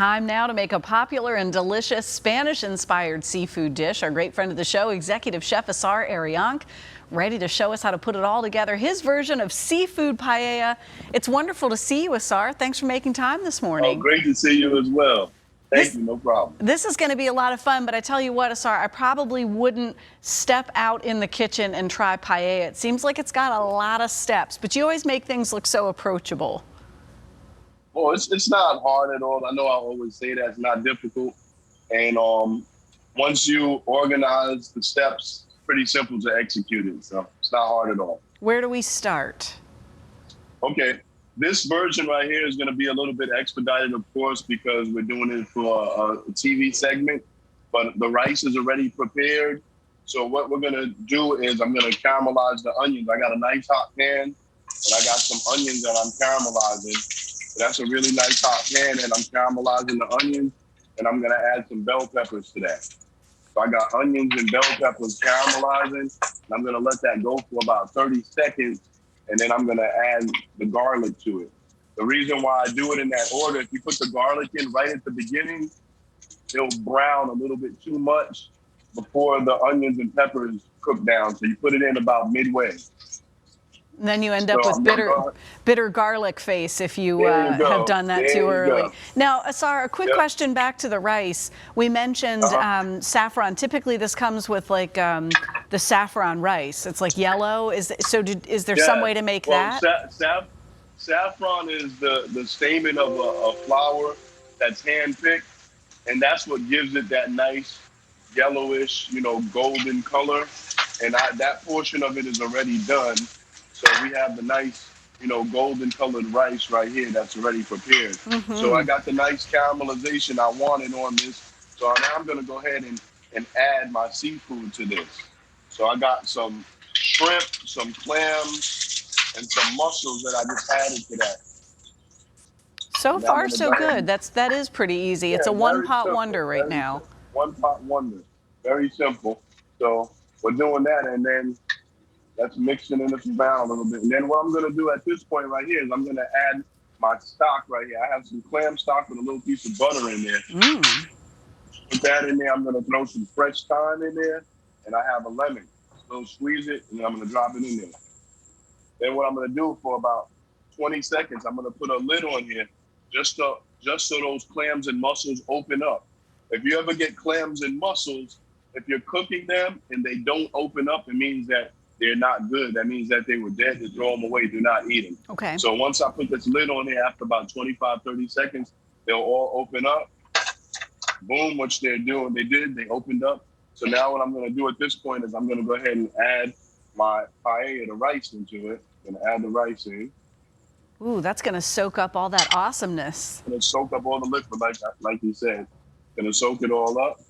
Time now to make a popular and delicious Spanish-inspired seafood dish. Our great friend of the show, Executive Chef Ausar AriAnkh, ready to show us how to put it all together. His version of seafood paella. It's wonderful to see you, Ausar. Thanks for making time this morning. Oh, great to see you as well. Thank you, no problem. This is going to be a lot of fun, but I tell you what, Ausar, I probably wouldn't step out in the kitchen and try paella. It seems like it's got a lot of steps, but you always make things look so approachable. Well, it's not hard at all. I know I always say that it's not difficult. And once you organize the steps, it's pretty simple to execute it. So it's not hard at all. Where do we start? Okay. This version right here is going to be a little bit expedited, of course, because we're doing it for a TV segment. But the rice is already prepared. So what we're going to do is I'm going to caramelize the onions. I got a nice hot pan, and I got some onions that I'm caramelizing. So that's a really nice hot pan, and I'm caramelizing the onions, and I'm going to add some bell peppers to that. So I got onions and bell peppers caramelizing, and I'm going to let that go for about 30 seconds. And then I'm going to add the garlic to it. The reason why I do it in that order, if you put the garlic in right at the beginning, it'll brown a little bit too much before the onions and peppers cook down. So you put it in about midway. And then you end up with bitter garlic face if you have done that too early. Now, Ausar, a quick question back to the rice. We mentioned saffron. Typically, this comes with like the saffron rice. It's like yellow. Is there some way to make that? Saffron is the stamen of a flower that's hand-picked, and that's what gives it that nice yellowish, golden color. And that portion of it is already done. So we have the nice, golden colored rice right here that's already prepared. Mm-hmm. So I got the nice caramelization I wanted on this. So now I'm going to go ahead and add my seafood to this. So I got some shrimp, some clams, and some mussels that I just added to that. So far, so good. That is pretty easy. Yeah, it's a one-pot wonder right now. One-pot wonder. Very simple. So we're doing that, and then that's mixing it around a little bit. And then what I'm going to do at this point right here is I'm going to add my stock right here. I have some clam stock with a little piece of butter in there. Put that in there. I'm going to throw some fresh thyme in there, and I have a lemon. So squeeze it, and then I'm going to drop it in there. Then what I'm going to do for about 20 seconds, I'm going to put a lid on here just so those clams and mussels open up. If you ever get clams and mussels, if you're cooking them and they don't open up, it means that they're not good. That means that they were dead. To throw them away. Do not eat them. Okay. So once I put this lid on here, after about 25, 30 seconds, they'll all open up. Boom, which they're doing. They opened up. So now what I'm going to do at this point is I'm going to go ahead and add my paella, the rice into it. I'm going to add the rice in. Ooh, that's going to soak up all that awesomeness. Going to soak up all the liquid, like you said. Going to soak it all up.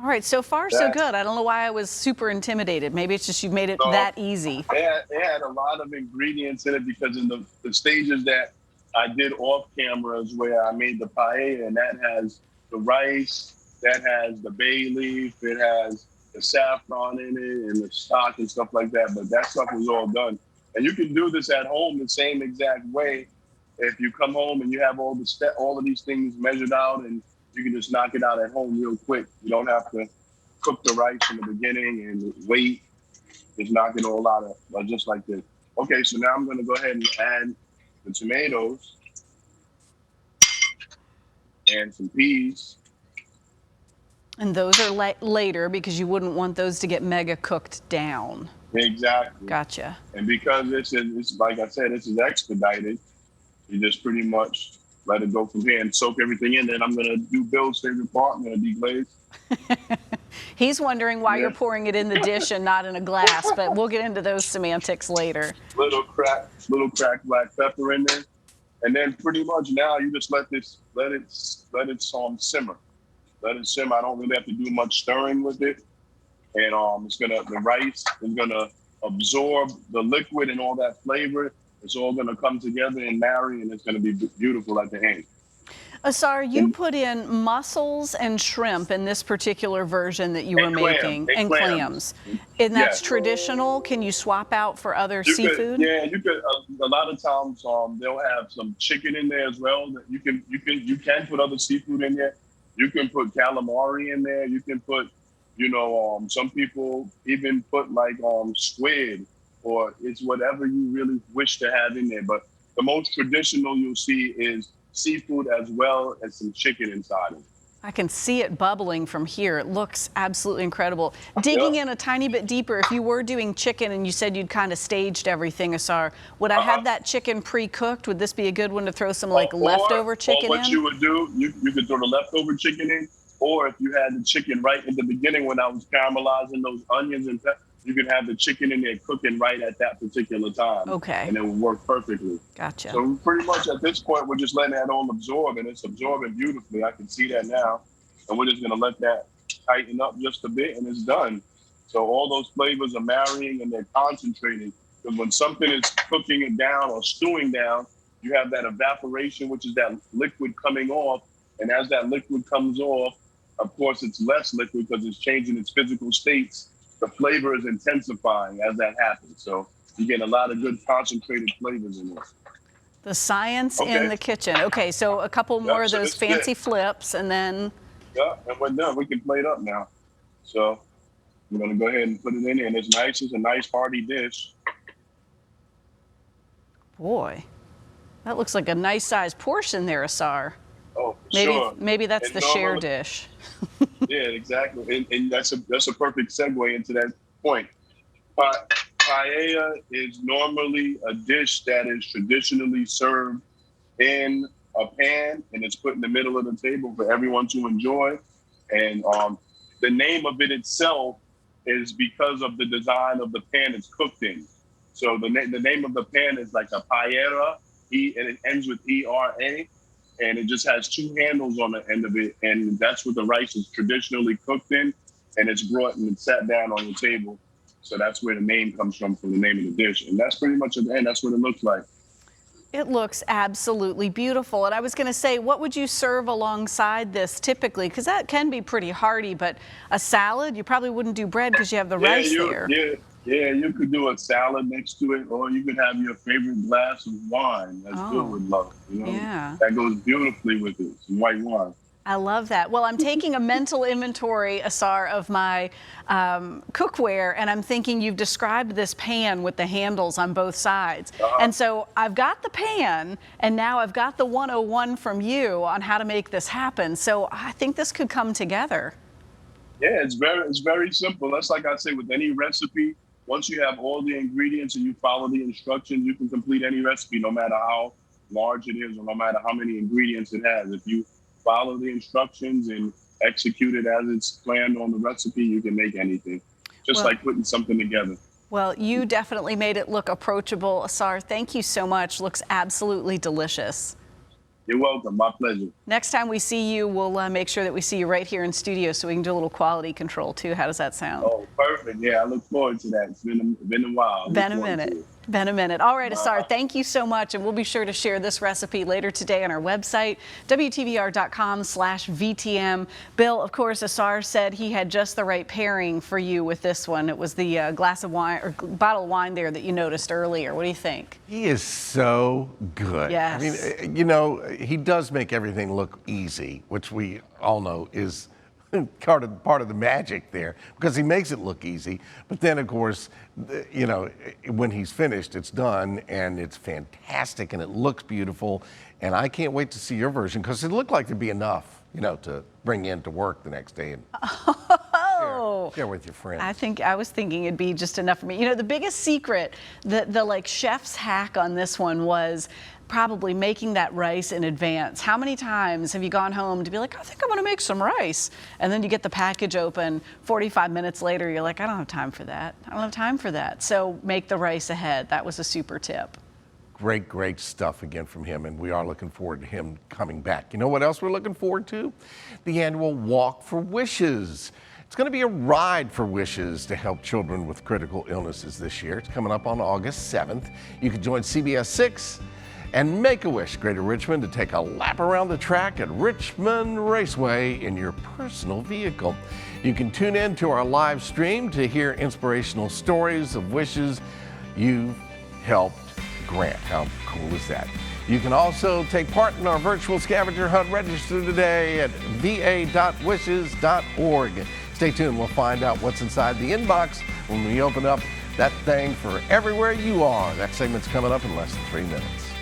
All right, so far so good. I don't know why I was super intimidated. Maybe it's just you've made it that easy. It had a lot of ingredients in it because in the stages that I did off cameras where I made the paella, and that has the rice, that has the bay leaf, it has the saffron in it and the stock and stuff like that. But that stuff was all done. And you can do this at home the same exact way. If you come home and you have all of these things measured out, and you can just knock it out at home real quick. You don't have to cook the rice in the beginning and wait. Just knock it all out just like this. Okay, so now I'm going to go ahead and add the tomatoes and some peas. And those are later because you wouldn't want those to get mega cooked down. Exactly. Gotcha. And because it's like I said, this is expedited, you just pretty much let it go from here and soak everything in. Then I'm going to do Bill's favorite part. I'm going to deglaze. He's wondering why you're pouring it in the dish and not in a glass, but we'll get into those semantics later. Little cracked black pepper in there. And then pretty much now you just let it simmer. Let it simmer. I don't really have to do much stirring with it. And the rice is gonna absorb the liquid and all that flavor. It's all gonna come together and marry, and it's gonna be beautiful at the end. Asar, you put in mussels and shrimp in this particular version that you were making, and clams. And that's traditional? Can you swap out for other seafood? You could. A lot of times, they'll have some chicken in there as well. That you can put other seafood in there. You can put calamari in there. You can put, some people even put like squid, or it's whatever you really wish to have in there. But the most traditional you'll see is seafood as well as some chicken inside it. I can see it bubbling from here. It looks absolutely incredible. Digging in a tiny bit deeper, if you were doing chicken and you said you'd kind of staged everything, Asar, would I have that chicken pre-cooked? Would this be a good one to throw some leftover chicken in? Or what you would do, you could throw the leftover chicken in, or if you had the chicken right in the beginning when I was caramelizing those onions and peppers, you could have the chicken in there cooking right at that particular time. Okay. And it would work perfectly. Gotcha. So pretty much at this point, we're just letting that all absorb, and it's absorbing beautifully. I can see that now. And we're just going to let that tighten up just a bit, and it's done. So all those flavors are marrying and they're concentrating. Because when something is cooking it down or stewing down, you have that evaporation, which is that liquid coming off. And as that liquid comes off, of course, it's less liquid because it's changing its physical states. The flavor is intensifying as that happens. So you get a lot of good concentrated flavors in there. The science in the kitchen. Okay, so a couple more of those fancy flips, and then... Yeah, and we're done. We can plate up now. So we're going to go ahead and put it in there. And it's nice. It's a nice hearty dish. Boy, that looks like a nice sized portion there, Asar. Oh, sure. Maybe that's the share dish. Yeah, exactly. And that's a perfect segue into that point. Paella is normally a dish that is traditionally served in a pan, and it's put in the middle of the table for everyone to enjoy. And the name of it itself is because of the design of the pan it's cooked in. So the name of the pan is like a paella, and it ends with E-R-A, and it just has two handles on the end of it, and that's what the rice is traditionally cooked in, and it's brought and it's sat down on the table. So that's where the name comes from the name of the dish. And that's pretty much at the end. That's what it looks like. It looks absolutely beautiful. And I was going to say, what would you serve alongside this typically? Because that can be pretty hearty, but a salad, you probably wouldn't do bread because you have the rice there. Yeah, you could do a salad next to it, or you could have your favorite glass of wine. That's good with love. Yeah. That goes beautifully with it, some white wine. I love that. Well, I'm taking a mental inventory, Asar, of my cookware, and I'm thinking you've described this pan with the handles on both sides. And so I've got the pan, and now I've got the 101 from you on how to make this happen. So I think this could come together. Yeah, it's very simple. That's like I say with any recipe. Once you have all the ingredients and you follow the instructions, you can complete any recipe, no matter how large it is or no matter how many ingredients it has. If you follow the instructions and execute it as it's planned on the recipe, you can make anything. Just like putting something together. Well, you definitely made it look approachable, Asar. Thank you so much. Looks absolutely delicious. You're welcome. My pleasure. Next time we see you, we'll make sure that we see you right here in studio so we can do a little quality control too. How does that sound? Oh, perfect. Yeah, I look forward to that. It's been a while. Been a minute. All right, Asar, thank you so much. And we'll be sure to share this recipe later today on our website, WTVR.com/VTM. Bill, of course, Asar said he had just the right pairing for you with this one. It was the glass of wine or bottle of wine there that you noticed earlier. What do you think? He is so good. Yes. I mean, he does make everything look easy, which we all know is part of the magic there, because he makes it look easy. But then, of course, when he's finished, it's done, and it's fantastic, and it looks beautiful. And I can't wait to see your version, because it looked like there'd be enough, to bring in to work the next day and share with your friends. I was thinking it'd be just enough for me. The biggest secret, the chef's hack on this one was probably making that rice in advance. How many times have you gone home to be like, I think I'm going to make some rice, and then you get the package open 45 minutes later, you're like, I don't have time for that. I don't have time for that. So make the rice ahead. That was a super tip. Great stuff again from him, and we are looking forward to him coming back. You know what else we're looking forward to? The annual Walk for Wishes. It's going to be a ride for wishes to help children with critical illnesses this year. It's coming up on August 7th. You can join CBS 6 And Make-A-Wish Greater Richmond to take a lap around the track at Richmond Raceway in your personal vehicle. You can tune in to our live stream to hear inspirational stories of wishes you've helped grant. How cool is that? You can also take part in our virtual scavenger hunt. Register today at va.wishes.org. Stay tuned. We'll find out what's inside the inbox when we open up that thing for everywhere you are. That segment's coming up in less than 3 minutes.